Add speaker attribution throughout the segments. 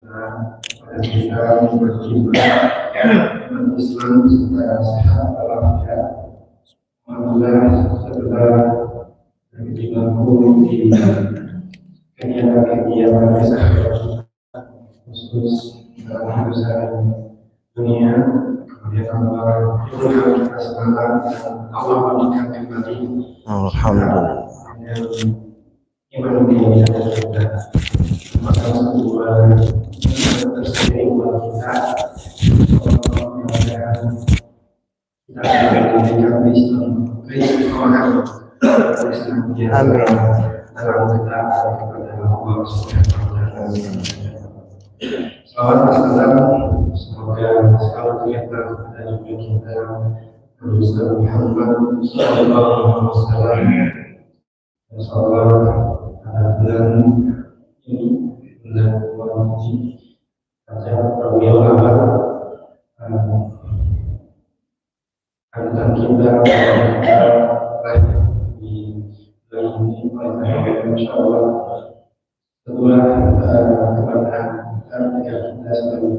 Speaker 1: pada kita berjimat Islam secara sehat walafiat. Alhamdulillah setelah berjimatku di kegiatan khusus dalam urusan dunia, kemudian kita semangat Allah memberikan kembali.
Speaker 2: Alhamdulillah.
Speaker 1: Iman di kita maka sebuah tersendiri buat kita kita akan diberikan keistiqomahan dalam ketaatan kepada Allah Subhanahu wa Ta'ala. Salawat wassalam semoga selalu terlihat pada juga kita Rasulullah Muhammad sallallahu alaihi wasallam. Insyaallah bulan ini bulan Ramadan pada Rabiul Awal akan kita di bulan ini insyaallah setelah kepada kita selalu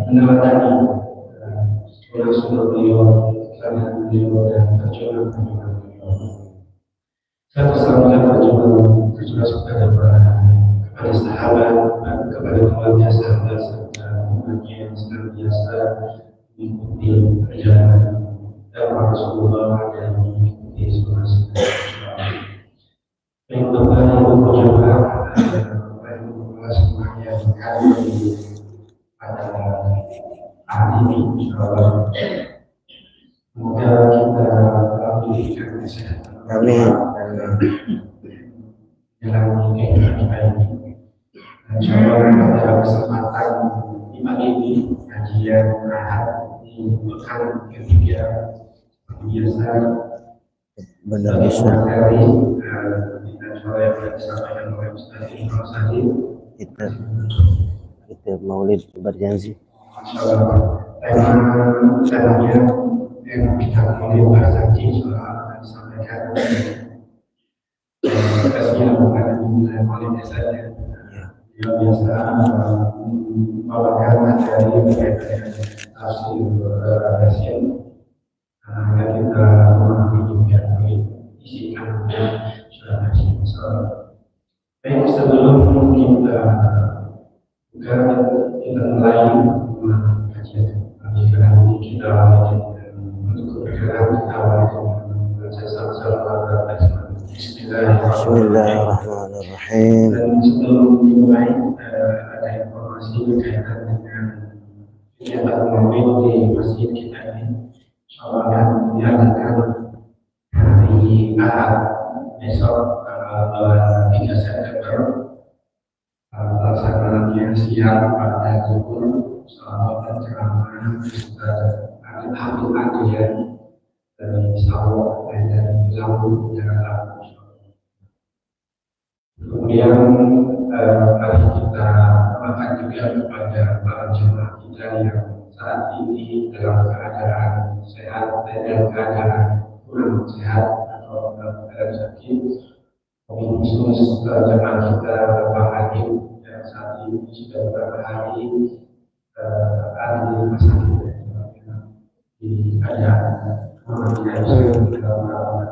Speaker 1: meneladani sunnah beliau, keterangan beliau dan perjuangan beliau. Satu sama perjuangan kepada sahabat dan kepada keluarga sahabat serta umatnya yang senantiasa mengikuti perjalanan dakwah Rasulullah dan mengikuti sunnah. Yang pertama berjumpa semuanya hadir pada hari ini, insyaallah. Semoga kita diberikan kesehatan.
Speaker 2: Amin.
Speaker 1: Dalam kehidupan kita ini. Insyaallah pada kesempatan di pagi ini kajian Ahad di pekan ketiga biasa.
Speaker 2: Benar bisa.
Speaker 1: Kita coba yang disampaikan oleh Ustaz Ibnu Salim.
Speaker 2: Kita Maulid berjanji.
Speaker 1: Temanya yang kita Maulid berjanji akan disampaikan. Kasihnya bukan di Maulid saja. Dia biasa membawakan materi berkaitan tafsir Al-Qur'an. Yang kita memahami juga isikan surat Al-Qur'an. Baik, sebelum kita buka kita mulai kajian kali ini kita untuk perkenalan kita membaca salam
Speaker 2: Bismillahirrahmanirrahim.
Speaker 1: Dan sebelum dimulai ada informasi berkaitan dengan kegiatan Maulid di masjid kita ini. Insyaallah akan diadakan hari Ahad besok 3 September. Pelaksanaannya siang pada zuhur, salawat dan ceramah Ustaz Abdul Adrian dari Sawah dan Lampung Jakarta. Kemudian mari kita doakan juga kepada para jemaah kita yang saat ini dalam keadaan sehat dan dalam keadaan kurang sehat atau dalam keadaan sakit. Khusus jemaah kita Bapak Hakim yang saat ini sudah beberapa hari ada di rumah sakit di keadaan dalam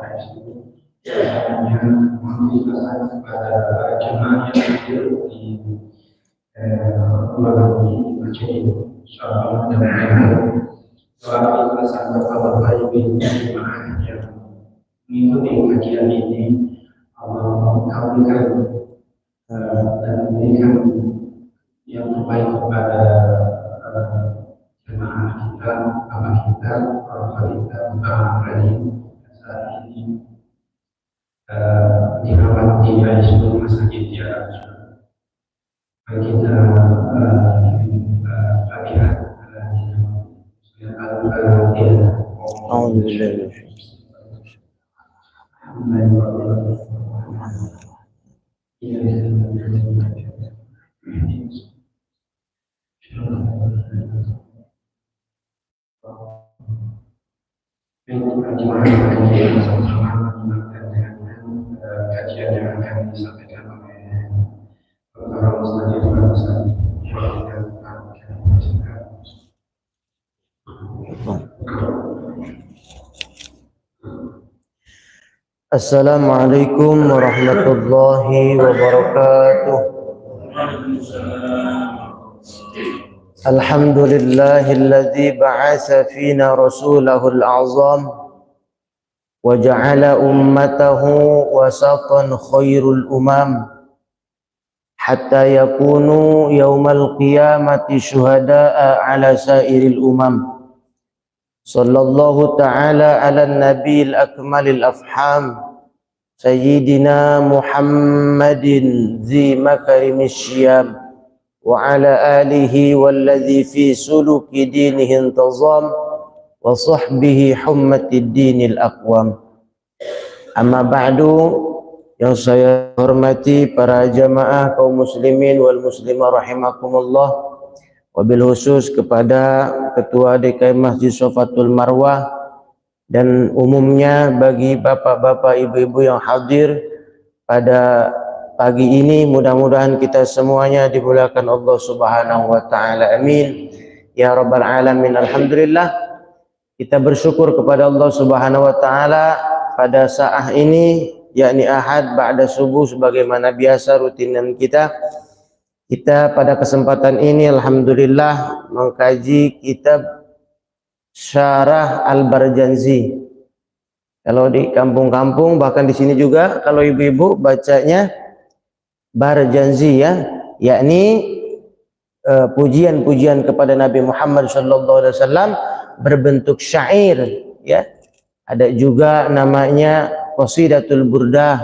Speaker 1: ICU. Hanya mengingatkan kepada para jemaah yang hadir di ruangan di masjid ini. Insyaallah mudah-mudahan doa ikhlasan Bapak Ibu jemaah yang mengikuti kajian ini Allah mengabulkan dan memberikan yang terbaik kepada jemaah kita, bapak kita, orang kita, Bapak Radim saat ini dirawat di ICU rumah sakit di Arab. Kita Fatihah. Kajian yang akan disampaikan oleh Bapak Ustaz
Speaker 2: Assalamualaikum warahmatullahi wabarakatuh. Alhamdulillahilladzi ba'atsa fina rasulahul a'zam wa ja'ala ummatahu wasatan khairul umam hatta yakunu yaumal qiyamati syuhada'a ala sairil umam. Sallallahu ta'ala ala nabiyil akmalil afham Sayyidina Muhammadin zi makarimis syam wa ala alihi walladhi fi suluki dinihi intazam wa sahbihi hummatid dinil aqwam. Amma ba'du, yang saya hormati para jamaah kaum muslimin wal muslimah rahimakumullah, wabil khusus kepada Ketua DKM Masjid Sofatul Marwah dan umumnya bagi bapak-bapak, ibu-ibu yang hadir pada pagi ini. Mudah-mudahan kita semuanya dimuliakan Allah Subhanahu wa taala. Amin ya rabbal alamin. Alhamdulillah, kita bersyukur kepada Allah Subhanahu wa taala pada saat ini, yakni Ahad ba'da subuh, sebagaimana biasa rutinan kita pada kesempatan ini alhamdulillah mengkaji kitab Syarah Al-Barjanzi. Kalau di kampung-kampung, bahkan di sini juga kalau ibu-ibu bacanya Barjanzi, ya, yakni pujian-pujian kepada Nabi Muhammad SAW berbentuk syair, ya. Ada juga namanya Qasidatul Burdah,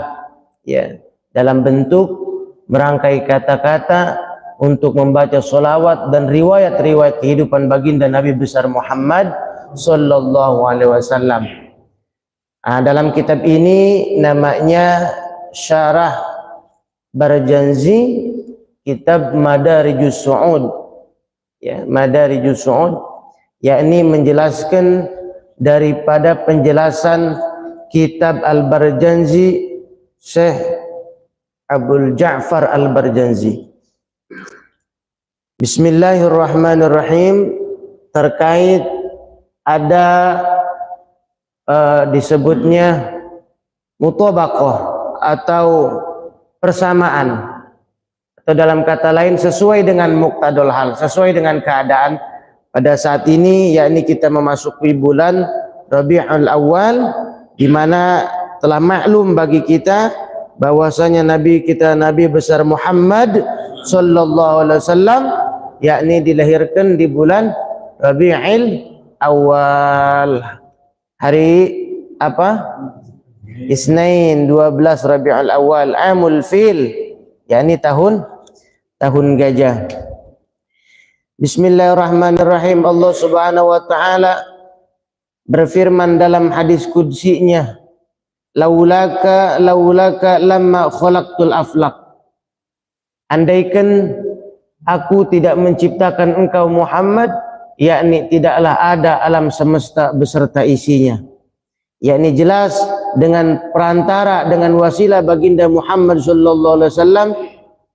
Speaker 2: ya, dalam bentuk merangkai kata-kata untuk membaca solawat dan riwayat-riwayat kehidupan baginda Nabi besar Muhammad sallallahu alaihi wasallam. Dalam kitab ini namanya Syarah Barjanzi, kitab Madarijus Su'ud, ya, Madarijus Su'ud, yakni menjelaskan daripada penjelasan kitab Al-Barjanzi Syekh Abul Ja'far Al-Barjanzi. Bismillahirrahmanirrahim. Terkait ada disebutnya mutabaqah atau persamaan, atau dalam kata lain sesuai dengan muqtadul hal, sesuai dengan keadaan pada saat ini, yakni kita memasuki bulan Rabiul Awal, di mana telah maklum bagi kita bahwasanya Nabi kita, Nabi besar Muhammad sallallahu alaihi wasallam, yakni dilahirkan di bulan Rabiul Awal. Hari apa? Isnin 12 Rabiul Awal, Amul Fil, yakni tahun gajah. Bismillahirrahmanirrahim. Allah Subhanahu wa taala berfirman dalam hadis qudsinya, laulaka lamma khalaqtul aflaq. Andaikan aku tidak menciptakan engkau Muhammad, yakni tidaklah ada alam semesta beserta isinya. Yakni jelas dengan perantara, dengan wasilah baginda Muhammad sallallahu alaihi wasallam,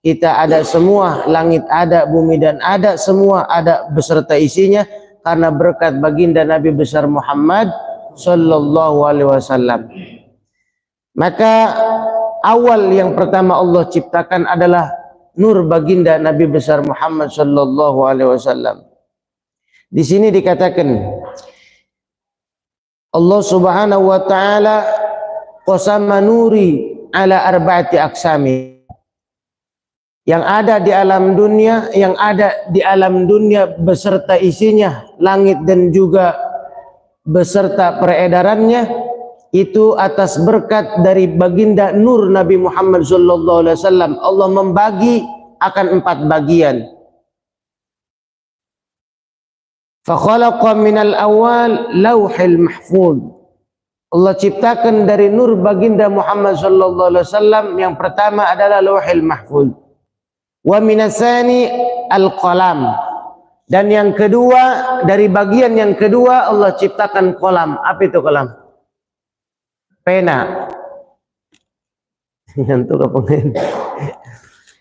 Speaker 2: kita ada semua, langit ada, bumi dan ada, semua ada beserta isinya karena berkat baginda Nabi besar Muhammad sallallahu alaihi wasallam. Maka awal yang pertama Allah ciptakan adalah nur baginda Nabi besar Muhammad sallallahu alaihi wasallam. Di sini dikatakan Allah Subhanahu wa taala qasama nuri ala arba'ati aqsami. Yang ada di alam dunia, beserta isinya, langit dan juga beserta peredarannya, itu atas berkat dari baginda nur Nabi Muhammad sallallahu alaihi wasallam. Allah membagi akan 4 bagian. Fa khalaqa minal awal lauhil mahfuz. Allah ciptakan dari nur baginda Muhammad sallallahu alaihi wasallam, yang pertama adalah lauhil mahfuz. Wa minasani al-qalam. Dan yang kedua, dari bagian yang kedua Allah ciptakan kolam. Apa itu kolam? Pena. Nyantuk apa?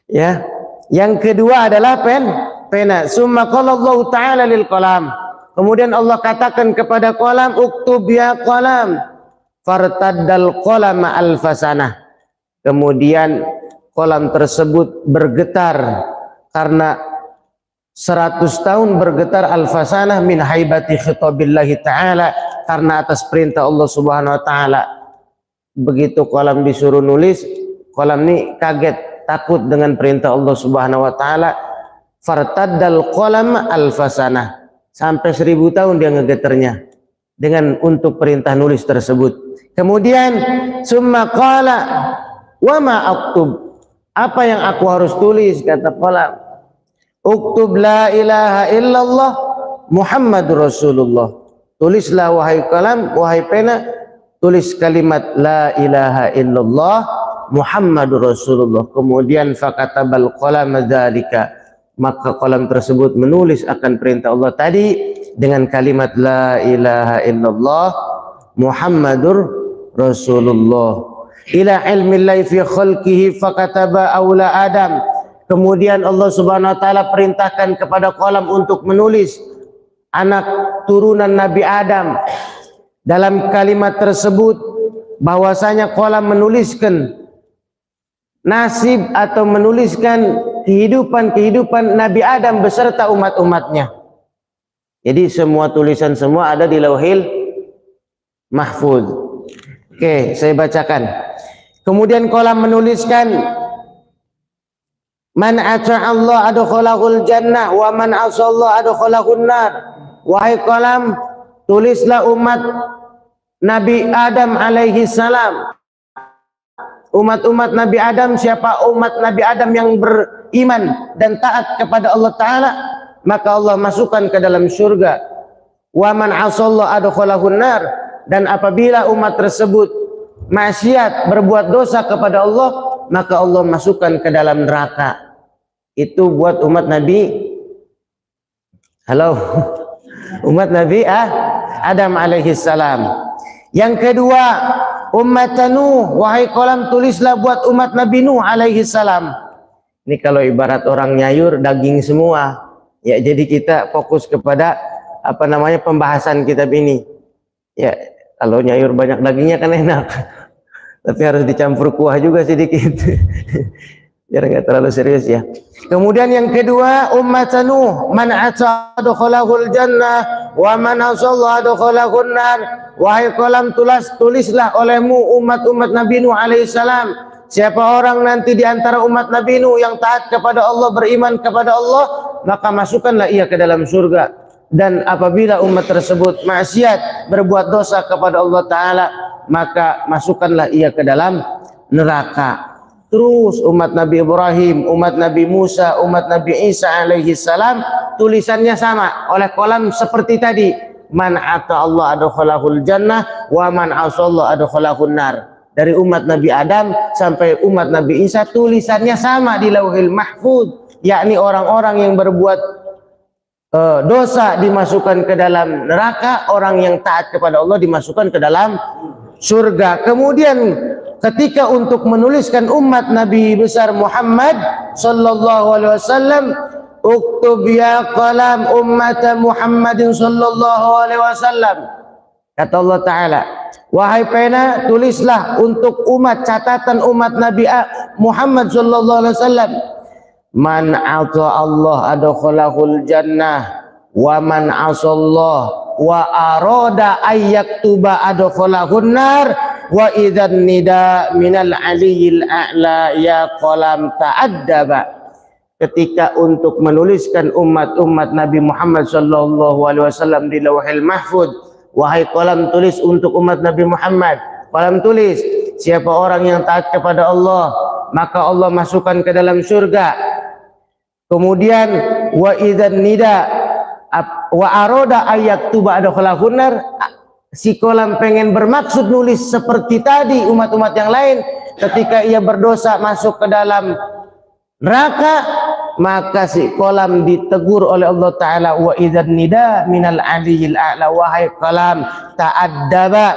Speaker 2: Ya. Yang kedua adalah pena. Summa qala Allah Ta'ala lil qalam. Kemudian Allah katakan kepada qalam, uktub ya qalam. Fartaddal qalam alfasanah. Kemudian qalam tersebut bergetar karena 100 tahun bergetar alfasanah min haibati khitabillahi ta'ala, karena atas perintah Allah Subhanahu wa taala. Begitu qalam disuruh nulis, qalam ini kaget, takut dengan perintah Allah Subhanahu wa taala. Fartaddal qalam alfasanah. Sampai 1000 tahun dia ngegeternya dengan untuk perintah nulis tersebut. Kemudian summa qala wa ma aktub. Apa yang aku harus tulis, kata qalam. Uktub la ilaha illallah Muhammadur Rasulullah. Tulislah wahai qalam, wahai pena, tulis kalimat la ilaha illallah Muhammadur Rasulullah. Kemudian fakatabal qalam dzalika, maka qalam tersebut menulis akan perintah Allah tadi dengan kalimat la ilaha illallah Muhammadur Rasulullah. Ila ilmillahi fi khalqihi fakataba aula Adam. Kemudian Allah Subhanahu wa taala perintahkan kepada qalam untuk menulis anak turunan Nabi Adam. Dalam kalimat tersebut bahwasanya qalam menuliskan nasib atau menuliskan kehidupan Nabi Adam beserta umat-umatnya. Jadi semua tulisan semua ada di Lauhil Mahfuz. Oke, saya bacakan. Kemudian qalam menuliskan man ata Allah adkhalahul jannah wa man asallahu adkhalahun nar. Wahai qalam, tulislah umat Nabi Adam alaihi salam. Umat-umat Nabi Adam, siapa umat Nabi Adam yang beriman dan taat kepada Allah Ta'ala, maka Allah masukkan ke dalam surga. Wa man asallahu adkhalahun nar. Dan apabila umat tersebut maksiat, berbuat dosa kepada Allah, maka Allah masukkan ke dalam neraka. Itu buat umat Nabi, halo, umat Nabi Adam alaihi salam. Yang kedua, umat Nuh. Wahai qalam, tulislah buat umat Nabi Nuh alaihi salam. Ini kalau ibarat orang nyayur daging semua. Ya, jadi kita fokus kepada apa namanya pembahasan kitab ini. Ya, kalau nyayur banyak dagingnya kan enak. Tapi harus dicampur kuah juga sedikit. Biar nggak terlalu serius ya. Kemudian yang kedua, umat Nuh, man ata adkhalahul jannah wa man asalla adkhalahun nar. Wahai qalam, tulislah olehmu umat-umat Nabi Nuh alaihi salam. Siapa orang nanti di antara umat Nabi Nuh yang taat kepada Allah, beriman kepada Allah, maka masukkanlah ia ke dalam surga. Dan apabila umat tersebut maksiat, berbuat dosa kepada Allah Ta'ala, maka masukkanlah ia ke dalam neraka. Terus umat Nabi Ibrahim, umat Nabi Musa, umat Nabi Isa alaihi salam, tulisannya sama oleh qalam seperti tadi. Man ata Allah adkhalahul jannah wa man asallahu adkhalahun nar. Dari umat Nabi Adam sampai umat Nabi Isa tulisannya sama di Lauhil Mahfuz, yakni orang-orang yang berbuat dosa dimasukkan ke dalam neraka, orang yang taat kepada Allah dimasukkan ke dalam surga. Kemudian ketika untuk menuliskan umat Nabi besar Muhammad sallallahu alaihi wasallam, uktub ya qalam ummat Muhammadin sallallahu alaihi wasallam. Kata Allah Ta'ala, wahai pena, tulislah untuk umat, catatan umat Nabi Muhammad sallallahu alaihi wasallam. Man ata Allah adkhalahul jannah wa man asallah wa arada ayyaktuba adkhalahun nar wa idzan nida minal aliyil a'la ya qalam ta'addaba. Ketika untuk menuliskan umat-umat Nabi Muhammad sallallahu alaihi wasallam di Lauhil Mahfuz, wahai qalam, tulis untuk umat Nabi Muhammad. Qalam tulis, siapa orang yang taat kepada Allah, maka Allah masukkan ke dalam surga. Kemudian wa idzan nida wa aroda ayyaktuba adkhalahun nar. Si qalam pengen bermaksud nulis seperti tadi umat-umat yang lain, ketika ia berdosa masuk ke dalam neraka, maka si qalam ditegur oleh Allah Ta'ala, wa idzan nida minal aliyil a'la. Wahai qalam, ta'addaba,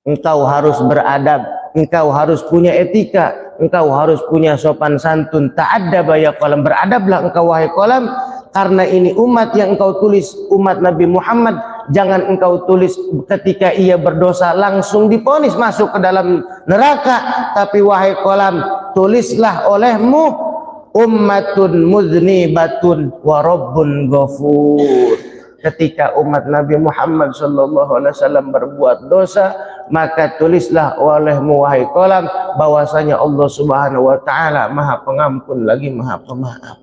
Speaker 2: engkau harus beradab, engkau harus punya etika, engkau harus punya sopan santun. Ta'addaba ya qalam, beradablah engkau wahai qalam karena ini umat yang engkau tulis, umat Nabi Muhammad, jangan engkau tulis ketika ia berdosa langsung divonis masuk ke dalam neraka, tapi wahai qalam, tulislah olehmu ummatun mudnibatun wa rabbun ghafur. Ketika umat Nabi Muhammad sallallahu alaihi wasallam berbuat dosa, maka tulislah olehmu wahai qalam bahwasanya Allah Subhanahu wa taala Maha Pengampun lagi Maha Pemaaf.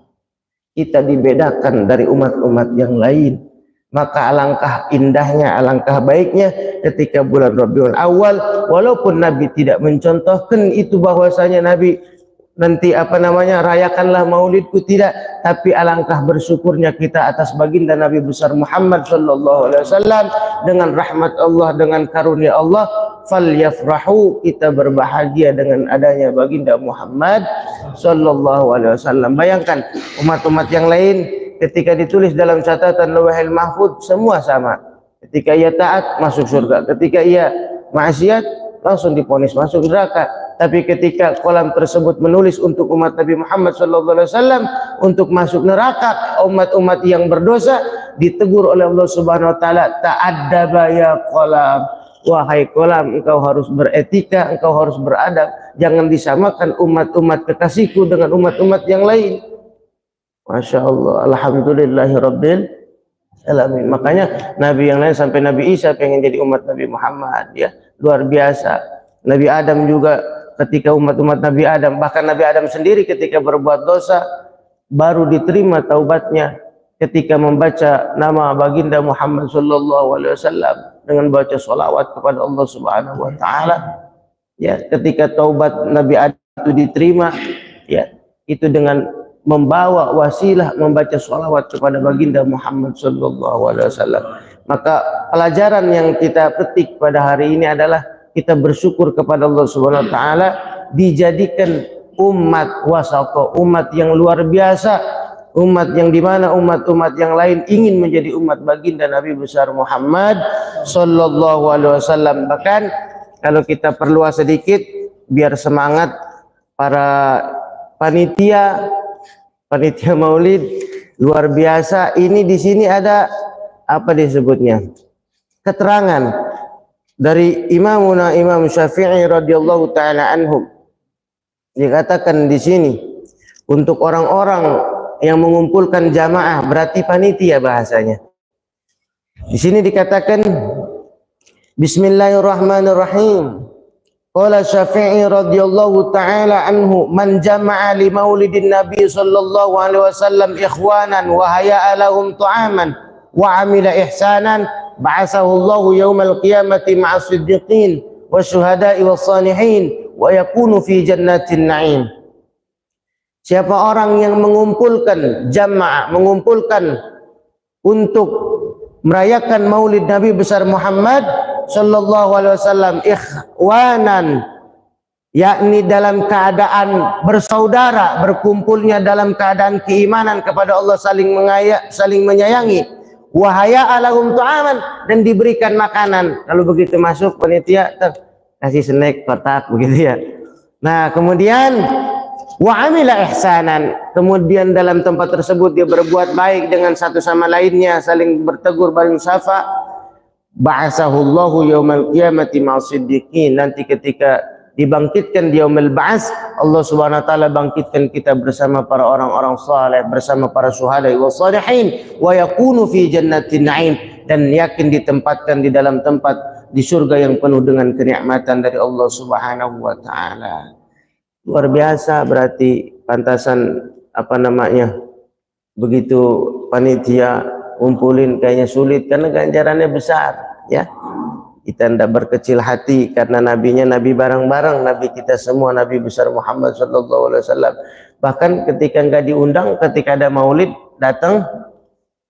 Speaker 2: Kita dibedakan dari umat-umat yang lain. Maka alangkah indahnya, alangkah baiknya ketika bulan Rabiul Awal, walaupun Nabi tidak mencontohkan itu bahwasanya Nabi nanti rayakanlah maulidku, tidak, tapi alangkah bersyukurnya kita atas baginda Nabi besar Muhammad sallallahu alaihi wasallam dengan rahmat Allah, dengan karunia Allah. Falyafrahu, kita berbahagia dengan adanya baginda Muhammad sallallahu alaihi wasallam. Bayangkan umat-umat yang lain ketika ditulis dalam catatan Lauhul Mahfuz semua sama. Ketika ia taat masuk surga, ketika ia maksiat langsung divonis masuk neraka. Tapi ketika kolam tersebut menulis untuk umat Nabi Muhammad SAW untuk masuk neraka, umat-umat yang berdosa ditegur oleh Allah Subhanahu Wa Taala, ta'addaba ya kolam, wahai kolam, engkau harus beretika, engkau harus beradab, jangan disamakan umat-umat kekasihku dengan umat-umat yang lain. Masya Allah, alhamdulillahirabbil alamin. Makanya Nabi yang lain sampai Nabi Isa pengen jadi umat Nabi Muhammad, ya luar biasa. Nabi Adam juga ketika umat-umat Nabi Adam, bahkan Nabi Adam sendiri ketika berbuat dosa baru diterima taubatnya ketika membaca nama baginda Muhammad sallallahu alaihi wasallam dengan baca sholawat kepada Allah Subhanahu wa taala. Ya, ketika taubat Nabi Adam itu diterima, ya itu dengan membawa wasilah membaca sholawat kepada baginda Muhammad sallallahu alaihi wasallam. Maka pelajaran yang kita petik pada hari ini adalah kita bersyukur kepada Allah Subhanahu wa taala dijadikan umat wasata, umat yang luar biasa, umat yang dimana umat-umat yang lain ingin menjadi umat baginda Nabi besar Muhammad sallallahu alaihi wasallam. Bahkan kalau kita perluas sedikit biar semangat para panitia Maulid luar biasa. Ini di sini ada apa disebutnya? Keterangan dari Imam Syafi'i radhiyallahu taala anhum. Dikatakan di sini untuk orang-orang yang mengumpulkan jamaah, berarti panitia bahasanya. Di sini dikatakan Bismillahirrahmanirrahim. Qala Syafi'i radhiyallahu taala anhu, man jama'a li maulidin nabi sallallahu alaihi wasallam ikhwanan wa haya'a lahum tu'aman wa 'amila ihsanan ba'athahu Allah yaumal qiyamati ma'as siddiqin wasyuhada'i wassalihin wa yakunu fi jannatin na'im. Siapa orang yang mengumpulkan jamaah, mengumpulkan untuk merayakan maulid Nabi besar Muhammad sallallahu alaihi wasallam ikhwanan, yakni dalam keadaan bersaudara, berkumpulnya dalam keadaan keimanan kepada Allah, saling menyayangi, wahaya alahum tu'aman, dan diberikan makanan. Kalau begitu masuk panitia kasih snack kotak begitu ya. Nah, kemudian wa amila ihsanan, kemudian dalam tempat tersebut dia berbuat baik dengan satu sama lainnya, saling bertegur, baling syafa. Ba'asahullahu yaumal qiyamati ma'as siddiqin, nanti ketika dibangkitkan di yaumul ba'ats, Allah Subhanahu wa taala bangkitkan kita bersama para orang-orang saleh, bersama para syuhada wa shalihin, wa yakunu fi jannatin na'im, dan yakin ditempatkan di dalam tempat di surga yang penuh dengan kenikmatan dari Allah Subhanahu wa taala. Luar biasa, berarti pantasan begitu panitia kumpulin kayaknya sulit karena ganjarannya besar, ya. Kita tidak berkecil hati karena nabinya nabi bareng-bareng, nabi kita semua, nabi besar Muhammad sallallahu alaihi wasallam. Bahkan ketika enggak diundang, ketika ada maulid datang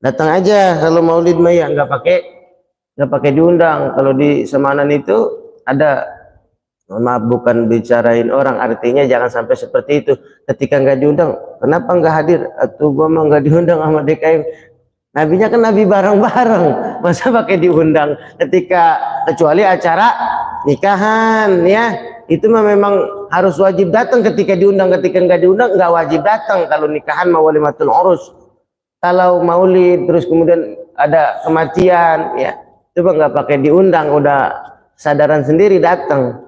Speaker 2: aja. Kalau maulid mah ya enggak pakai diundang. Kalau di Semanan itu ada, maaf bukan bicarain orang, artinya jangan sampai seperti itu. Ketika enggak diundang, kenapa enggak hadir? Atau gua mah enggak diundang sama DKM. Nabinya kan nabi bareng-bareng, masa pakai diundang? Kecuali acara nikahan, ya itu mah memang harus wajib datang ketika diundang. Ketika enggak diundang enggak wajib datang. Kalau nikahan mah walimatul urus, Kalau maulid terus kemudian ada kematian, ya coba nggak pakai diundang, udah kesadaran sendiri datang.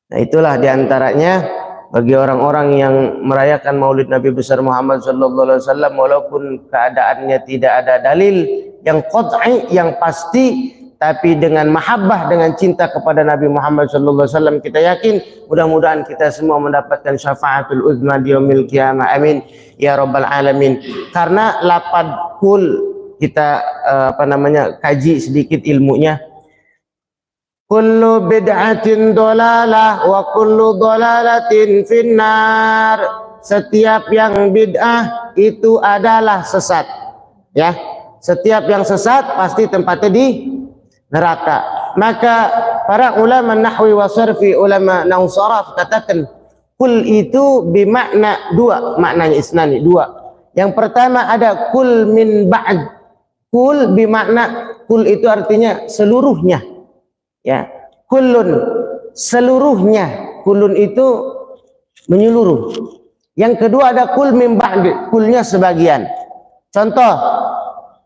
Speaker 2: Nah itulah diantaranya bagi orang-orang yang merayakan maulid Nabi besar Muhammad SAW, walaupun keadaannya tidak ada dalil yang qat'i, yang pasti, tapi dengan mahabbah, dengan cinta kepada Nabi Muhammad SAW, kita yakin mudah-mudahan kita semua mendapatkan syafaatul uzma di yaumil qiyamah. Amin ya rabbal alamin. Karena lapad kul kita kaji sedikit ilmunya. Kullu bid'atin dolalah wa kullu dolalatin finnar. Setiap yang bid'ah itu adalah sesat, ya. Setiap yang sesat pasti tempatnya di neraka. Maka para ulama nahwi wa sarfi, ulama nahwu saraf katakan kul itu bermakna dua, maknanya isnani dua. Yang pertama ada kul min ba'd. Kul bermakna, kul itu artinya seluruhnya, ya. Kullun seluruhnya, kulun itu menyeluruh. Yang kedua ada kul min ba'd, kulnya sebagian. Contoh,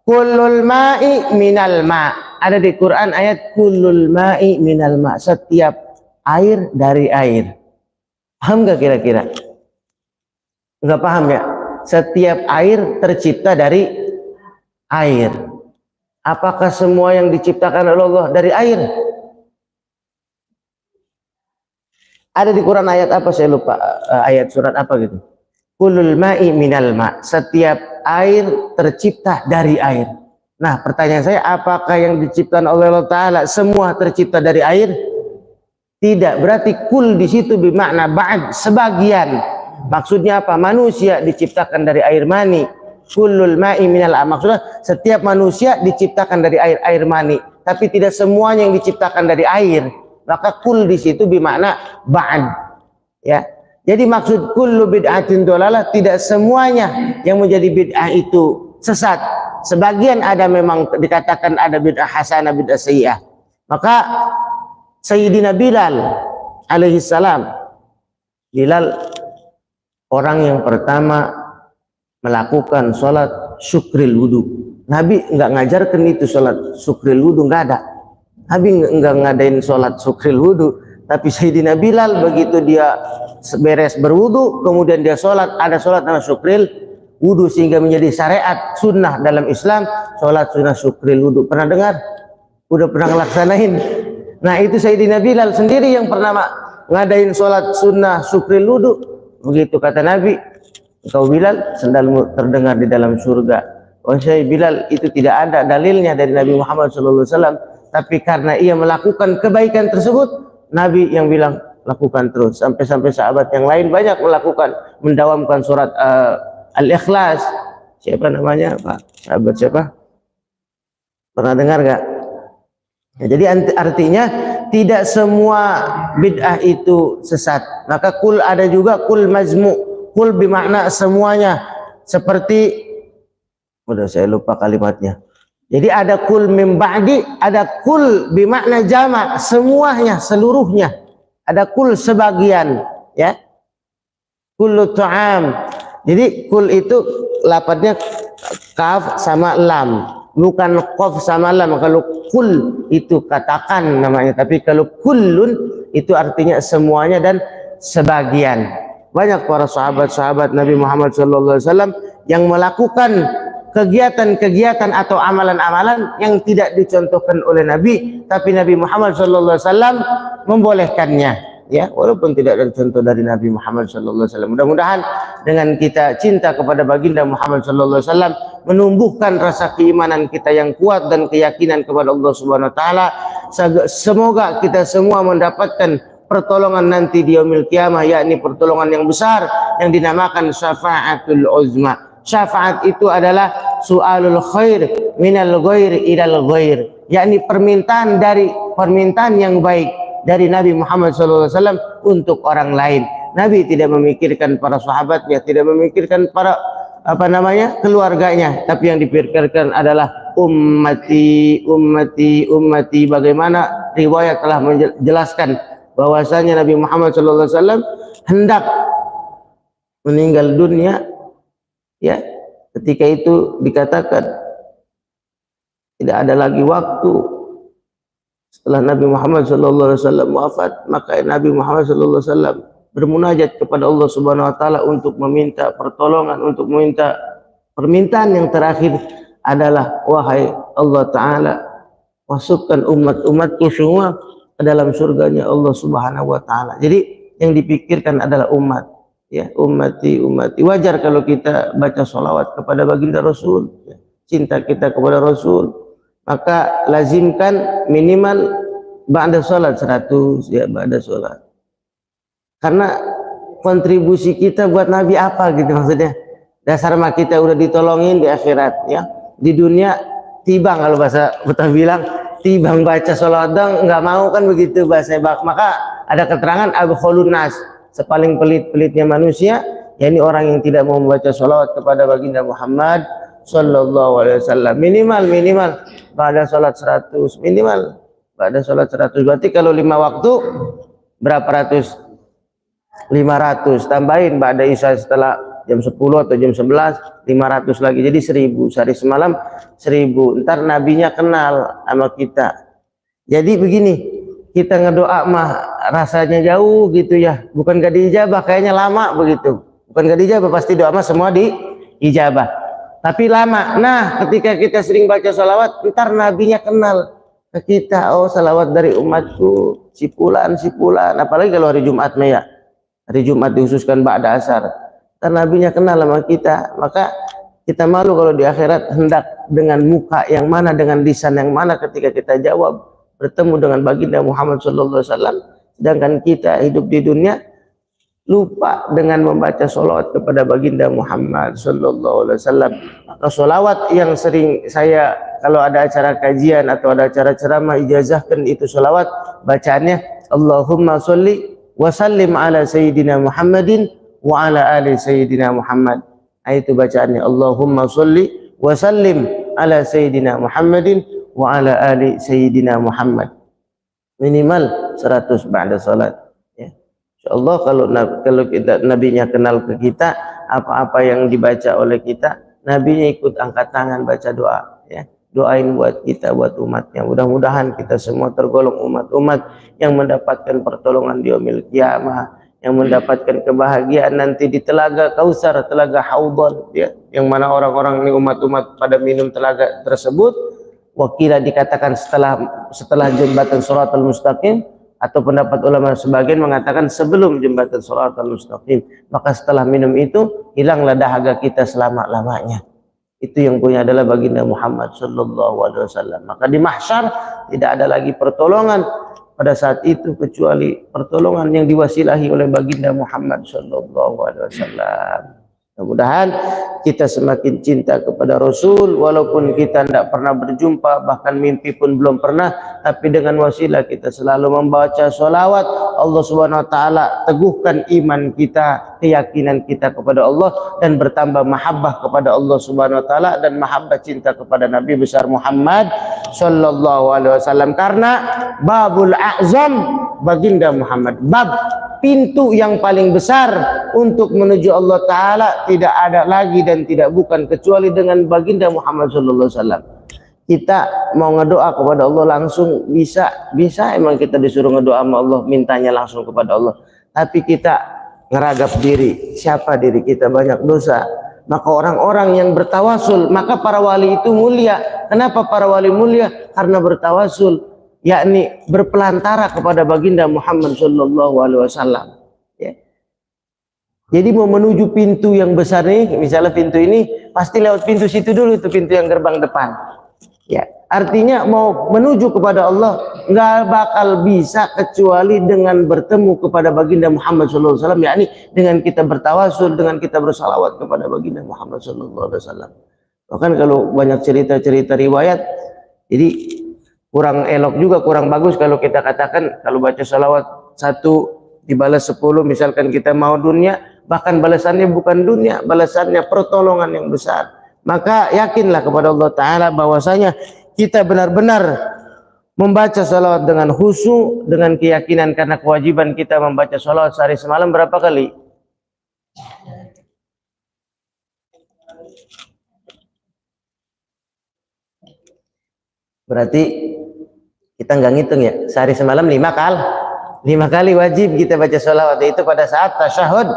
Speaker 2: kullul ma'i minal ma'. Ada di Quran ayat kullul ma'i minal ma', setiap air dari air. Paham gak kira-kira? Enggak paham ya? Setiap air tercipta dari air. Apakah semua yang diciptakan oleh Allah dari air? Ada di Quran ayat apa, saya lupa, ayat surat apa gitu. Kullul ma'i minal ma', setiap air tercipta dari air. Nah pertanyaan saya, apakah yang diciptakan oleh Allah Ta'ala semua tercipta dari air? Tidak, berarti kul di situ bermakna ba'd, sebagian. Maksudnya apa? Manusia diciptakan dari air mani. Kullul ma'i minal ma', maksudnya setiap manusia diciptakan dari air mani, tapi tidak semuanya yang diciptakan dari air. Maka kul di situ bermakna ba'd, ya. Jadi maksud kullu bid'atin dolalah, tidak semuanya yang menjadi bid'ah itu sesat. Sebagian ada memang dikatakan ada bid'ah hasanah, bid'ah sayyi'ah. Maka Sayyidina Bilal alaihi salam, Bilal orang yang pertama melakukan sholat syukril wudu. Nabi enggak ngajarkan itu sholat syukril wudu, enggak ada. Nabi enggak ngadain sholat syukril wudu. Tapi Sayyidina Bilal begitu dia beres berwudu, kemudian dia sholat, ada sholat nama syukril wudu, sehingga menjadi syariat sunnah dalam Islam, sholat sunnah syukril wudu. Pernah dengar? Udah pernah ngelaksanain? Nah itu Sayyidina Bilal sendiri yang pernah ngadain sholat sunnah syukril wudu. Begitu kata Nabi, engkau Bilal, sendalmu terdengar di dalam surga. Oh saya Bilal, itu tidak ada dalilnya dari Nabi Muhammad SAW, tapi karena ia melakukan kebaikan tersebut, Nabi yang bilang lakukan terus. Sampai-sampai sahabat yang lain banyak melakukan, mendawamkan surat Al-Ikhlas. Siapa namanya Pak? Sahabat siapa? Pernah dengar gak? Ya, jadi artinya tidak semua bid'ah itu sesat. Maka kul ada juga kul mazmu. Kul bermakna semuanya, seperti, udah saya lupa kalimatnya. Jadi ada kul min ba'di, ada kul bermakna jamak, semuanya, seluruhnya. Ada kul sebagian, ya. Kullu ta'am. Jadi kul itu lapatnya kaf sama lam, bukan qaf sama lam. Kalau kul itu katakan namanya, tapi kalau kullun itu artinya semuanya dan sebagian. Banyak para sahabat-sahabat Nabi Muhammad SAW yang melakukan kegiatan-kegiatan atau amalan-amalan yang tidak dicontohkan oleh Nabi, tapi Nabi Muhammad SAW membolehkannya, ya, walaupun tidak ada contoh dari Nabi Muhammad SAW. Mudah-mudahan dengan kita cinta kepada baginda Muhammad SAW, menumbuhkan rasa keimanan kita yang kuat dan keyakinan kepada Allah Subhanahu Wa Taala. Semoga kita semua mendapatkan pertolongan nanti di yaumil qiyamah, yakni pertolongan yang besar yang dinamakan syafaatul uzma. Syafaat itu adalah su'alul khair minal ghair ilal ghair, yakni permintaan yang baik dari Nabi Muhammad SAW untuk orang lain. Nabi tidak memikirkan para sahabatnya, tidak memikirkan para keluarganya, tapi yang dipikirkan adalah ummati, ummati, ummati. Bagaimana riwayat telah menjelaskan bahwasanya Nabi Muhammad SAW hendak meninggal dunia, ya, Ketika itu dikatakan tidak ada lagi waktu setelah Nabi Muhammad SAW wafat, maka Nabi Muhammad SAW bermunajat kepada Allah Subhanahu Wa Taala untuk meminta pertolongan, untuk meminta permintaan yang terakhir adalah, wahai Allah Taala, masukkan umat-umatku semua ke dalam surganya Allah Subhanahu Wa Taala. Jadi yang dipikirkan adalah umat, ya, ummati. Wajar kalau kita baca sholawat kepada baginda Rasul, ya, cinta kita kepada Rasul, maka lazimkan minimal ba'da sholat 100, ya, ba'da sholat. Karena kontribusi kita buat Nabi apa gitu maksudnya. Dasar mah kita udah ditolongin di akhirat, ya. Di dunia tibang, kalau bahasa Betawi bilang tibang baca sholawat dong, nggak mau kan begitu bahasa bak. Maka ada keterangan abkhulun nas, sepaling pelit-pelitnya manusia, yakni orang yang tidak mau membaca sholawat kepada baginda Muhammad sallallahu alaihi wasallam. Minimal pada sholat 100, minimal pada sholat 100. Berarti kalau 5 waktu berapa ratus? 500, tambahin pada isya setelah jam 10 atau jam 11, 500 lagi, jadi 1000 sehari semalam 1000. Ntar nabinya kenal sama kita. Jadi begini, kita ngedoa mah rasanya jauh gitu ya, bukan gak diijabah, kayaknya lama begitu. Bukan gak diijabah, pasti doa mah semua diijabah, tapi lama. Nah, ketika kita sering baca sholawat, ntar nabinya kenal ke kita, oh salawat dari umatku si fulan. Apalagi kalau hari Jumat mah ya, hari Jumat dihususkan ba'da asar, ntar nabinya kenal sama kita. Maka kita malu kalau di akhirat hendak dengan muka yang mana, dengan lisan yang mana ketika kita jawab bertemu dengan baginda Muhammad SAW, sedangkan kita hidup di dunia lupa dengan membaca sholawat kepada baginda Muhammad SAW. Maka sholawat yang sering saya, kalau ada acara kajian atau ada acara ceramah, ijazahkan itu sholawat, bacaannya Allahumma sholli wa sallim ala sayyidina Muhammadin wa ala ali sayyidina Muhammad. Itu bacaannya Allahumma sholli wa sallim ala sayyidina Muhammadin wa ala ali sayyidina Muhammad. Minimal 100 ba'da salat, ya. Insyaallah kalau kita nabinya kenal ke kita, apa-apa yang dibaca oleh kita, nabinya ikut angkat tangan baca doa, ya. Doain buat kita, buat umatnya. Mudah-mudahan kita semua tergolong umat-umat yang mendapatkan pertolongan di yaumil qiyamah, yang mendapatkan kebahagiaan nanti di telaga Kausar, telaga Haudhan, ya, yang mana orang-orang ini umat-umat pada minum telaga tersebut. Wakilah dikatakan setelah jembatan Shiratal Mustaqim, atau pendapat ulama sebagian mengatakan sebelum jembatan Shiratal Mustaqim. Maka setelah minum itu hilanglah dahaga kita selama-lamanya. Itu yang punya adalah baginda Muhammad sallallahu alaihi wasallam. Maka di mahsyar tidak ada lagi pertolongan pada saat itu kecuali pertolongan yang diwasilahi oleh baginda Muhammad sallallahu alaihi wasallam. Mudah-mudahan kita semakin cinta kepada Rasul, walaupun kita tidak pernah berjumpa, bahkan mimpi pun belum pernah, tapi dengan wasilah kita selalu membaca sholawat, Allah Subhanahu Wa Taala teguhkan iman kita, keyakinan kita kepada Allah, dan bertambah mahabbah kepada Allah Subhanahu Wa Taala dan mahabbah cinta kepada Nabi besar Muhammad sallallahu alaihi wasallam. Karena babul a'zam baginda Muhammad, bab pintu yang paling besar untuk menuju Allah Ta'ala tidak ada lagi dan tidak bukan kecuali dengan baginda Muhammad SAW. Kita mau ngedoa kepada Allah langsung bisa emang kita disuruh ngedoa sama Allah, mintanya langsung kepada Allah. Tapi kita ngeragap diri, siapa diri kita banyak dosa. Maka orang-orang yang bertawasul, maka para wali itu mulia. Kenapa para wali mulia? Karena bertawasul, yakni berpelantara kepada baginda Muhammad sallallahu alaihi wasallam, ya. Jadi mau menuju pintu yang besar nih, misalnya pintu ini pasti lewat pintu situ dulu, itu pintu yang gerbang depan, ya. Artinya mau menuju kepada Allah nggak bakal bisa kecuali dengan bertemu kepada baginda Muhammad sallallahu alaihi wasallam, yakni dengan kita bertawasul, dengan kita bersalawat kepada baginda Muhammad sallallahu alaihi wasallam. Bahkan kalau banyak cerita-cerita riwayat, jadi kurang elok juga, kurang bagus kalau kita katakan kalau baca salawat 1 dibalas 10, misalkan kita mau dunia, bahkan balasannya bukan dunia, balasannya pertolongan yang besar. Maka yakinlah kepada Allah Ta'ala bahwasanya kita benar-benar membaca salawat dengan khusyuk, dengan keyakinan, karena kewajiban kita membaca salawat sehari semalam berapa kali? Berarti kita nggak ngitung ya, sehari semalam 5 kali wajib kita baca sholawat, itu pada saat tasyahud.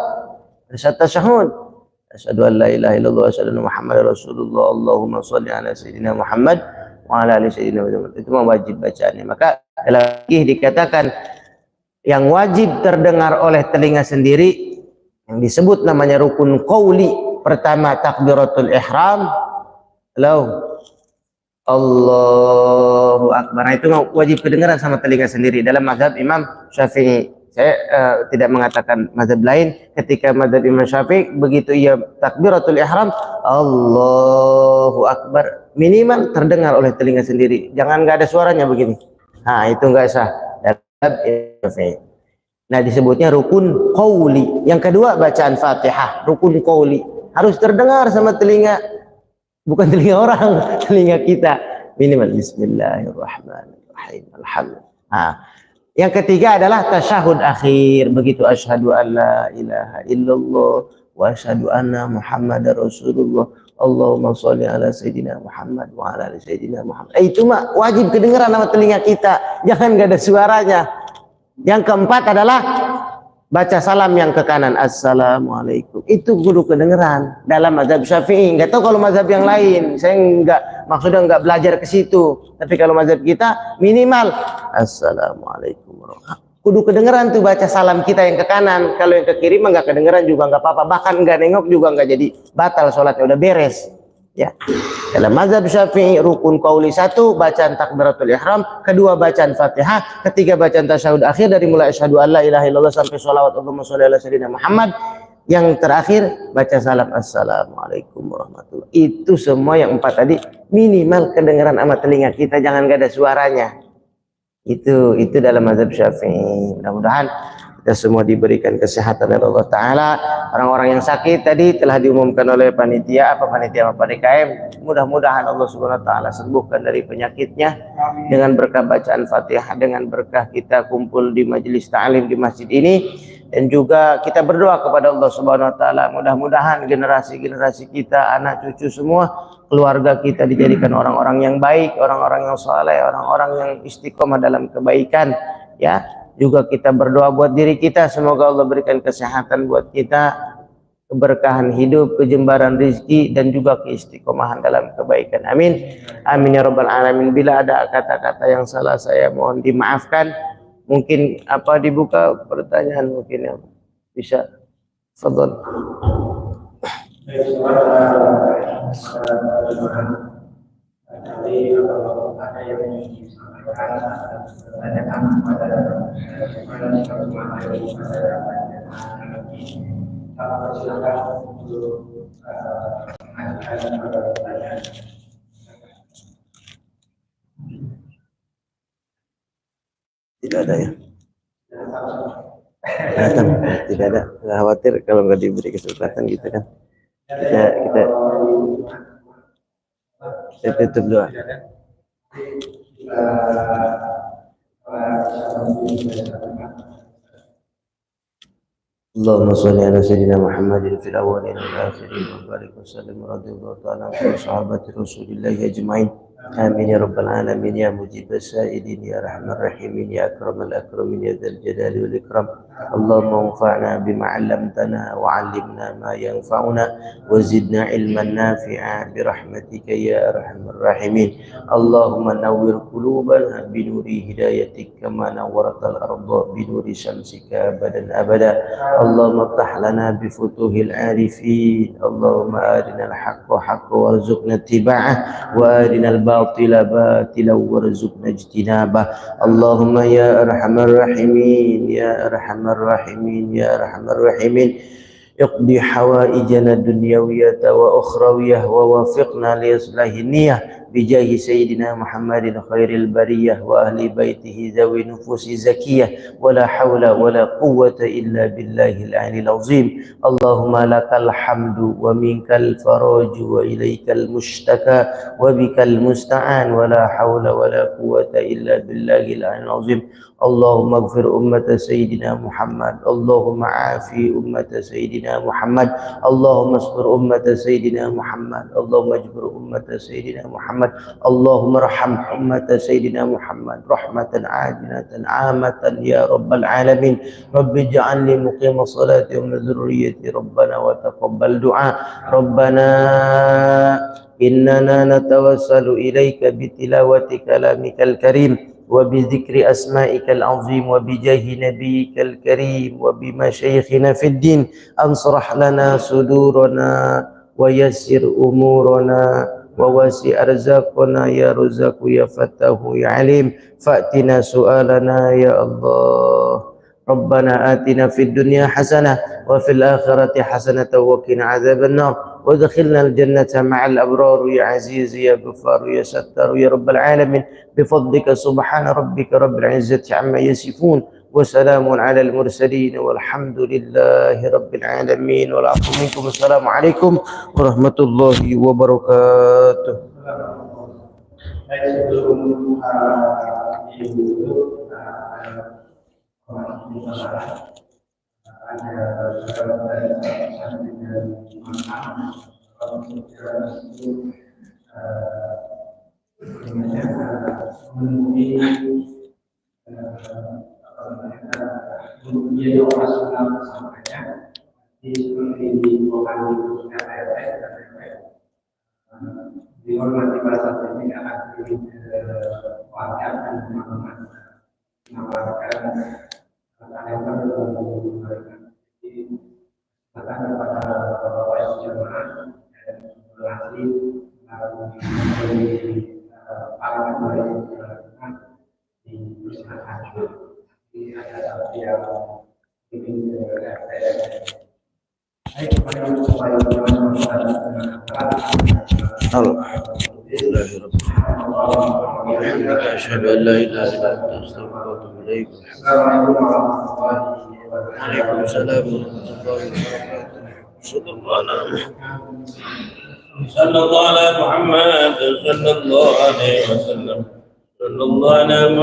Speaker 2: Asyhadu an la ilaha illallah wa asyhadu anna Muhammadar Rasulullah. Allahumma sholli ala sayyidina Muhammad wa ala ali sayyidina Muhammad. Itu mah wajib bacaannya. Maka dalam fikih dikatakan yang wajib terdengar oleh telinga sendiri yang disebut namanya rukun qauli. Pertama takbiratul ihram. Allahu Akbar. Nah, itu wajib kedengaran sama telinga sendiri dalam mazhab Imam Syafi'i. Saya tidak mengatakan mazhab lain. Ketika mazhab Imam Syafi'i, begitu ia takbiratul ihram, Allahu Akbar, minimal terdengar oleh telinga sendiri. Jangan nggak ada suaranya begini. Nah, itu nggak sah. Nah, disebutnya rukun qauli. Yang kedua bacaan Fatihah, rukun qauli. Harus terdengar sama telinga, bukan telinga orang, telinga kita. Minimal bismillahirrahmanirrahim. Alhamdulillah. Nah, yang ketiga adalah tasyahud akhir. Begitu asyhadu an la ilaha illallah wa asyhadu anna Muhammadar Rasulullah. Allahumma sholli ala sayyidina Muhammad wa ala ali sayyidina Muhammad. Itu mah wajib kedengaran sama telinga kita. Jangan gak ada suaranya. Yang keempat adalah baca salam yang ke kanan. Assalamualaikum. Itu kudu kedengeran dalam mazhab Syafi'i. Enggak tahu kalau mazhab yang lain. Saya maksudnya enggak belajar ke situ. Tapi kalau mazhab kita minimal Assalamualaikum warahmatullahi wabarakatuh. Kudu kedengeran tuh baca salam kita yang ke kanan. Kalau yang ke kiri mah enggak kedengeran juga enggak apa-apa. Bahkan enggak nengok juga enggak jadi batal sholatnya, udah beres. Ya. Dalam mazhab Syafi'i rukun qauli 1 bacaan takbiratul ihram, kedua bacaan Fatihah, ketiga bacaan tasyahud akhir dari mulai asyhadu alla ilaha illallah sampai sholawat Allahumma sholli ala sayyidina Muhammad. Yang terakhir baca salam assalamualaikum warahmatullahi. Itu semua yang 4 tadi minimal kedengaran sama telinga kita, jangan gak ada suaranya. Itu dalam mazhab Syafi'i. Mudah-mudahan kita semua diberikan kesehatan oleh Allah Ta'ala. Orang-orang yang sakit tadi telah diumumkan oleh panitia Pak DKM. Mudah-mudahan Allah Subhanahu Wa Ta'ala sembuhkan dari penyakitnya. Dengan berkah bacaan Fatihah, dengan berkah kita kumpul di majelis ta'lim di masjid ini. Dan juga kita berdoa kepada Allah Subhanahu Wa Ta'ala. Mudah-mudahan generasi-generasi kita, anak cucu semua, keluarga kita dijadikan orang-orang yang baik, orang-orang yang saleh, orang-orang yang istiqomah dalam kebaikan. Ya. Juga kita berdoa buat diri kita, semoga Allah berikan kesehatan buat kita, keberkahan hidup, kejembaran rezeki, dan juga keistiqomahan dalam kebaikan. Amin. Amin ya rabbal alamin. Bila ada kata-kata yang salah saya mohon dimaafkan. Mungkin dibuka pertanyaan mungkin yang bisa. Fadhol. Tidak ada ya? Tidak ada. Nggak khawatir kalau nggak diberi kesempatan gitu kan. Kita tutup doa. Allahumma sholli ala sayyidina Muhammadin fil awwalin wal akhirin wa barik wa sallim radhiyallahu ta'ala an sahabati Rasulillah ajma'in. Amin ya rabbal alamin ya mujibas sa'ilin ya rahman rahimin ya akramal akramin ya dzal jalali wal ikram. Allahumma anfa'na bima 'allamtana wa 'allimna ma yanfa'una wa zidna ilman nafi'a bi rahmatika ya arhamar rahimin. Allahumma nawwir qulubana bi nuri hidayatik kama nawwaratal arda bi nuri syamsika abadan abada. Allahumma iftah lana bi futuhil arifin. Allahumma arinal haqqa haqqan warzuqna ittiba'ah wa arinal batila batilan warzuqna ijtinabah. Allahumma ya arhamar rahimin ya arhamar rahimin ya arhamar rahimin. Iqdi hawaijana dunyawiyata wa ukhrawiyah wa wafiqna li islahi niyyah bijahi sayyidina Muhammadin khairil bariyah wa ahli baitihi zawi nufusi zakiyah wa la hawla wa la quwwata illa billahil aliyil azim. Allahumma lakal hamdu wa minkal faraju wa ilaikal mushtaka wa bikal musta'an wa la hawla wa la quwwata illa billahil aliyil azim. Allahumma ighfir ummata sayyidina Muhammad. Allahumma afi ummata sayyidina Muhammad. Allahumma asbir ummata sayyidina Muhammad. Allahumma ajbir ummata sayyidina Muhammad. محمد اللهم ارحم أمة سيدنا محمد رحمة عاجلة عامة يا رب العالمين رب اجعلني مقيم الصلاة ومن ذريتي ربنا وتقبل دعاء ربنا إننا نتوسل إليك بتلاوة كلامك الكريم وبذكر أسمائك العظيم وبجاه نبيك الكريم وبمشايخنا في الدين أنصرح لنا صدورنا ويسر أمورنا ووسع أرزاقنا يا رزاق يا فتاه يا عليم فأتنا سؤالنا يا الله ربنا آتنا في الدنيا حسنة وفي الآخرة حسنة وقنا عذاب النار وادخلنا الجنة مع الأبرار يا عزيز يا غفار يا ستار يا رب العالمين بفضلك سبحان ربك رب العزة عما يصفون وسلام على المرسلين والحمد لله رب العالمين والعفو منكم السلام عليكم ورحمة الله وبركاته.
Speaker 1: Dihormati bahasa ini akan diwakilkan menawarkan kalian kepada para jemaah dan relasi di persiapan di ada yang ini
Speaker 2: أشهد أن لا إله إلا أنت أستغفرك وأتوب إليك. وعليكم السلام ورحمة الله وبركاته. صلى الله على محمد صلى الله عليه وسلم صلى الله على